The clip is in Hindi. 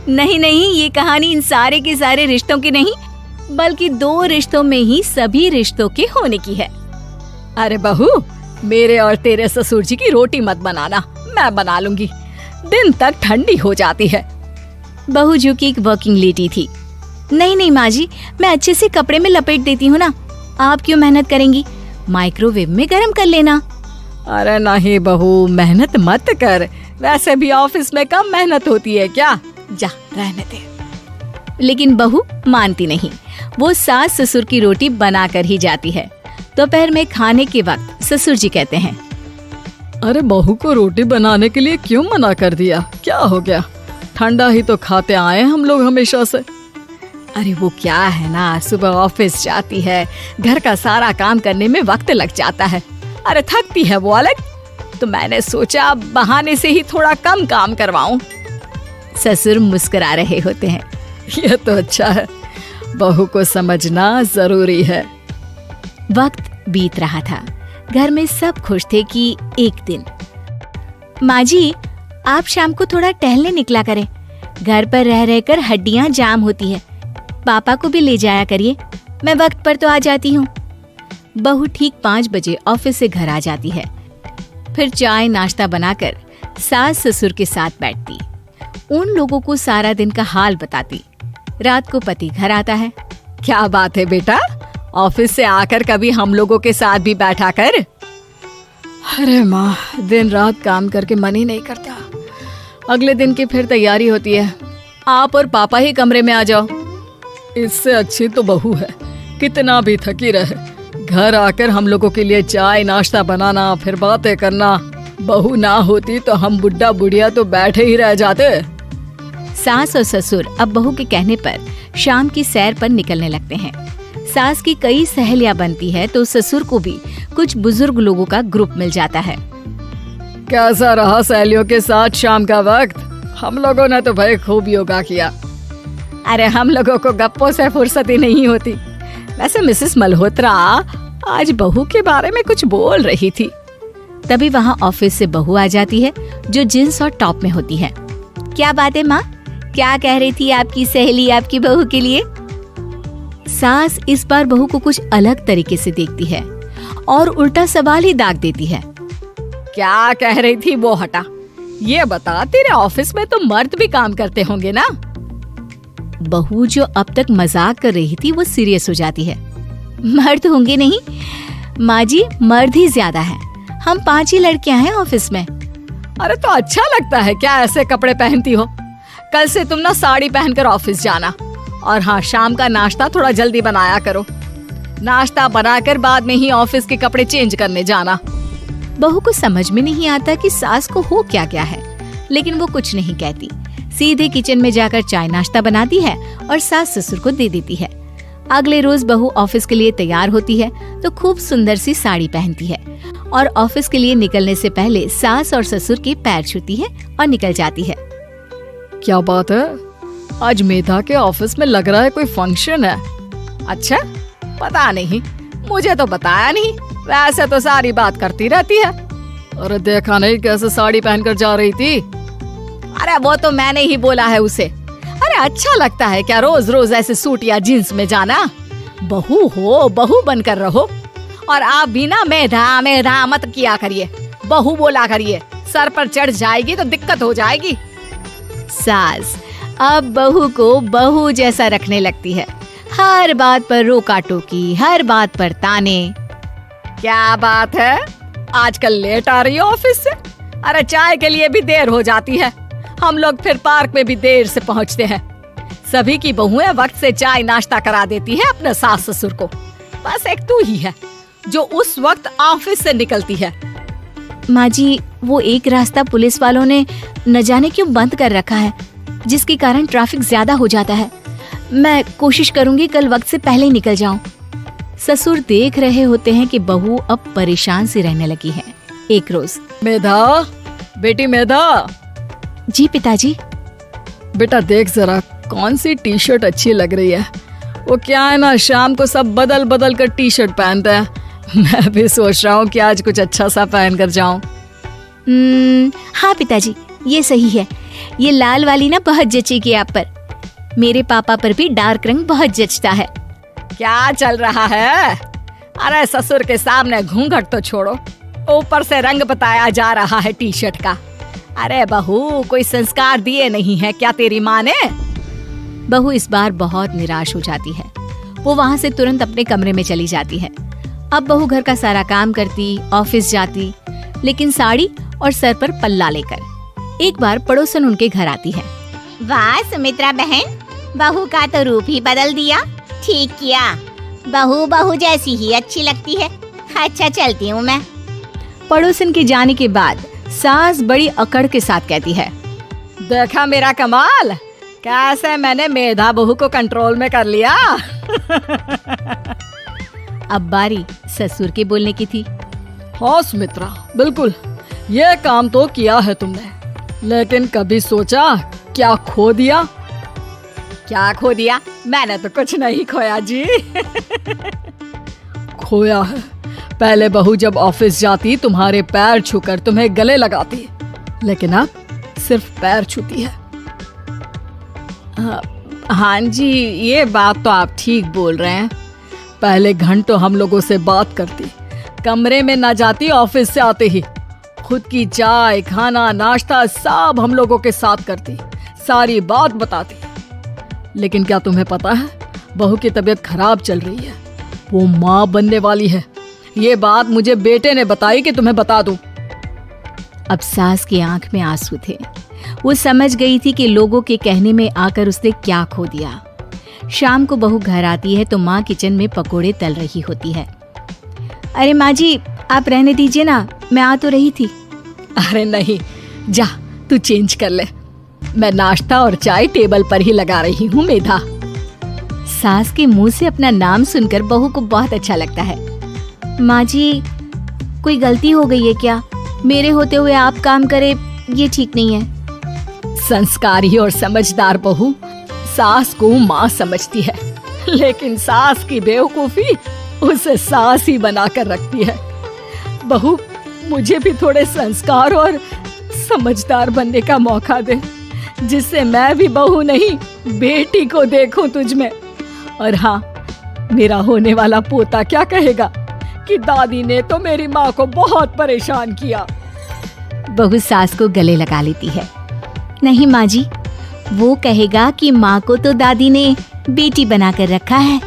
नहीं नहीं, ये कहानी इन सारे के सारे रिश्तों की नहीं, बल्कि 2 रिश्तों में ही सभी रिश्तों के होने की है। अरे बहू, मेरे और तेरे ससुर जी की रोटी मत बनाना, मैं बना लूंगी, दिन तक ठंडी हो जाती है। बहू जो कि एक वर्किंग लेडी थी। नहीं नहीं माँ जी, मैं अच्छे से कपड़े में लपेट देती हूँ ना, आप क्यों मेहनत करेंगी, माइक्रोवेव में गर्म कर लेना। अरे नहीं बहू, मेहनत मत कर, वैसे भी ऑफिस में कम मेहनत होती है क्या, जा रहने दे। लेकिन बहू मानती नहीं, वो सास ससुर की रोटी बना कर ही जाती है। दोपहर में खाने के वक्त ससुर जी कहते हैं, अरे बहू को रोटी बनाने के लिए क्यों मना कर दिया, क्या हो गया, ठंडा ही तो खाते आए हम लोग हमेशा से। अरे वो क्या है ना, सुबह ऑफिस जाती है, घर का सारा काम करने में वक्त लग जाता है, अरे थकती है वो अलग, तो मैंने सोचा बहाने से ही थोड़ा कम काम करवाऊं। ससुर मुस्कुरा रहे होते हैं। ये तो अच्छा है, बहू को समझना जरूरी है। वक्त बीत रहा था, घर में सब खुश थे कि एक दिन, माँ जी आप शाम को थोड़ा टहलने निकला करें, घर पर रह रहकर हड्डियां जाम होती है, पापा को भी ले जाया करिए, मैं वक्त पर तो आ जाती हूँ। बहू ठीक 5 बजे ऑफिस से घर आ जाती है, फिर चाय नाश्ता बनाकर सास ससुर के साथ बैठती, उन लोगों को सारा दिन का हाल बताती। रात को पति घर आता है। क्या बात है बेटा, ऑफिस से आकर कभी हम लोगों के साथ भी बैठा कर। अरे माँ, दिन रात काम करके मन ही नहीं करता, अगले दिन की फिर तैयारी होती है, आप और पापा ही कमरे में आ जाओ। इससे अच्छी तो बहू है, कितना भी थकी रहे, घर आकर हम लोगों के लिए चाय नाश्ता बनाना, फिर बातें करना। बहू ना होती तो हम बुढ़ा बुढ़िया तो बैठे ही रह जाते। सास और ससुर अब बहू के कहने पर शाम की सैर पर निकलने लगते हैं। सास की कई सहेलियां बनती है तो ससुर को भी कुछ बुजुर्ग लोगों का ग्रुप मिल जाता है। कैसा रहा सहेलियों के साथ शाम का वक्त? हम लोगों ने तो भाई खूब योगा किया। अरे हम लोगों को गप्पों से फुर्सत ही नहीं होती। वैसे मिसेस मल्होत्रा आज बहू के बारे में कुछ बोल रही थी। तभी वहाँ ऑफिस से बहू आ जाती है जो जींस और टॉप में होती है। क्या बात है माँ, क्या कह रही थी आपकी सहेली आपकी बहू के लिए? सास इस बार बहू को कुछ अलग तरीके से देखती है और उल्टा सवाल ही दाग देती है। क्या कह रही थी वो हटा, ये बता, तेरे ऑफिस में तो मर्द भी काम करते होंगे ना? बहू जो अब तक मजाक कर रही थी वो सीरियस हो जाती है। मर्द होंगे नहीं माँ जी, मर्द ही ज्यादा है, हम 5 ही लड़कियां हैं ऑफिस में। अरे तो अच्छा लगता है क्या ऐसे कपड़े पहनती हो? कल से तुम ना साड़ी पहनकर ऑफिस जाना, और हाँ, शाम का नाश्ता थोड़ा जल्दी बनाया करो, नाश्ता बनाकर बाद में ही ऑफिस के कपड़े चेंज करने जाना। बहू को समझ में नहीं आता कि सास को हो क्या क्या है, लेकिन वो कुछ नहीं कहती, सीधे किचन में जाकर चाय नाश्ता बनाती है और सास ससुर को दे देती है। अगले रोज बहू ऑफिस के लिए तैयार होती है तो खूब सुंदर सी साड़ी पहनती है और ऑफिस के लिए निकलने से पहले सास और ससुर के पैर छूती है और निकल जाती है। क्या बात है, आज मेधा के ऑफिस में लग रहा है कोई फंक्शन है। अच्छा, पता नहीं, मुझे तो बताया नहीं, वैसे तो सारी बात करती रहती है। अरे देखा नहीं कैसे साड़ी पहनकर जा रही थी? अरे वो तो मैंने ही बोला है उसे। अरे अच्छा लगता है क्या रोज रोज ऐसे सूट या जींस में जाना? बहू हो, बहू बनकर रहो, और आप भी ना मेधा मेधा मत किया करिए, बहू बोला करिए, सर पर चढ़ जाएगी तो दिक्कत हो जाएगी। सास अब बहू को बहू जैसा रखने लगती है, हर बात पर रोका टोकी, हर बात पर ताने। क्या बात है, आजकल लेट आ रही है ऑफिस से? अरे चाय के लिए भी देर हो जाती है, हम लोग फिर पार्क में भी देर से पहुंचते हैं। सभी की बहुएं वक्त से चाय नाश्ता करा देती है अपने सास ससुर को, बस एक तू ही है जो उस वक्त ऑफिस से निकलती है। माँ जी, वो एक रास्ता पुलिस वालों ने न जाने क्यों बंद कर रखा है, जिसके कारण ट्रैफिक ज्यादा हो जाता है। मैं कोशिश करूंगी कल वक्त से पहले ही निकल जाऊं। ससुर देख रहे होते हैं कि बहू अब परेशान सी रहने लगी है। एक रोज, मेधा, बेटी मेधा। जी पिताजी। बेटा देख जरा कौन सी टी शर्ट अच्छी लग रही है। वो क्या है ना, शाम को सब बदल बदल कर टी शर्ट पहनते हैं, मैं भी सोच रहा हूँ कि आज कुछ अच्छा सा पहन कर जाऊं। हाँ पिताजी, ये सही है, ये लाल वाली ना बहुत जचेगी आप पर। मेरे पापा पर भी डार्क रंग बहुत जचता है। क्या चल रहा है? अरे ससुर के सामने घूंघट तो छोड़ो, ऊपर से रंग बताया जा रहा है टी शर्ट का। अरे बहू, कोई संस्कार दिए नहीं है क्या तेरी माँ ने? बहू इस बार बहुत निराश हो जाती है। वो वहाँ से तुरंत अपने कमरे में चली जाती है। अब बहू घर का सारा काम करती, ऑफिस जाती, लेकिन साड़ी और सर पर पल्ला लेकर। एक बार पड़ोसन उनके घर आती है। वाह सुमित्रा बहन, बहू का तो रूप ही बदल दिया। ठीक किया, बहू बहू जैसी ही अच्छी लगती है। अच्छा चलती हूँ मैं। पड़ोसन के जाने के बाद सास बड़ी अकड़ के साथ कहती है, देखा मेरा कमाल, कैसे मैंने मेधा बहू को कंट्रोल में कर लिया। अब बारी ससुर के बोलने की थी। हाँ सुमित्रा, बिल्कुल, ये काम तो किया है तुमने, लेकिन कभी सोचा क्या खो दिया? क्या खो दिया? मैंने तो कुछ नहीं खोया जी। खोया है, पहले बहू जब ऑफिस जाती तुम्हारे पैर छूकर तुम्हें गले लगाती, लेकिन अब सिर्फ पैर छूती है। हाँ जी, ये बात तो आप ठीक बोल रहे हैं। पहले घंटों हम लोगों से बात करती, कमरे में ना जाती, ऑफिस से आते ही खुद की चाय, खाना, नाश्ता सब हम लोगों के साथ करती, सारी बात बताती। लेकिन क्या तुम्हें पता है, बहू की तबीयत खराब चल रही है, वो माँ बनने वाली है। ये बात मुझे बेटे ने बताई कि तुम्हें बता दूं। अब सास की आंख में आंसू थे। वो समझ गई थी कि लोगों के कहने में आकर उसने क्या खो दिया। शाम को बहू घर आती है तो माँ किचन में पकोड़े तल रही होती है। अरे माँ जी, आप रहने दीजिए ना, मैं आ तो रही थी। अरे नहीं, जा तू चेंज कर ले, मैं नाश्ता और चाय टेबल पर ही लगा रही हूँ मेधा। सास के मुंह से अपना नाम सुनकर बहू को बहुत अच्छा लगता है। माँ जी, कोई गलती हो गई है क्या? मेरे होते हुए आप काम करे, ये ठीक नहीं है। संस्कारी और समझदार बहू सास को माँ समझती है, लेकिन सास की बेवकूफी उसे सास ही बनाकर रखती है। बहू, मुझे भी थोड़े संस्कार और समझदार बनने का मौका दे, जिससे मैं भी बहू नहीं बेटी को देखूं तुझ में। और हाँ, मेरा होने वाला पोता क्या कहेगा कि दादी ने तो मेरी माँ को बहुत परेशान किया। बहू सास को गले लगा लेती है। नहीं माँ जी, वो कहेगा कि माँ को तो दादी ने बेटी बनाकर रखा है।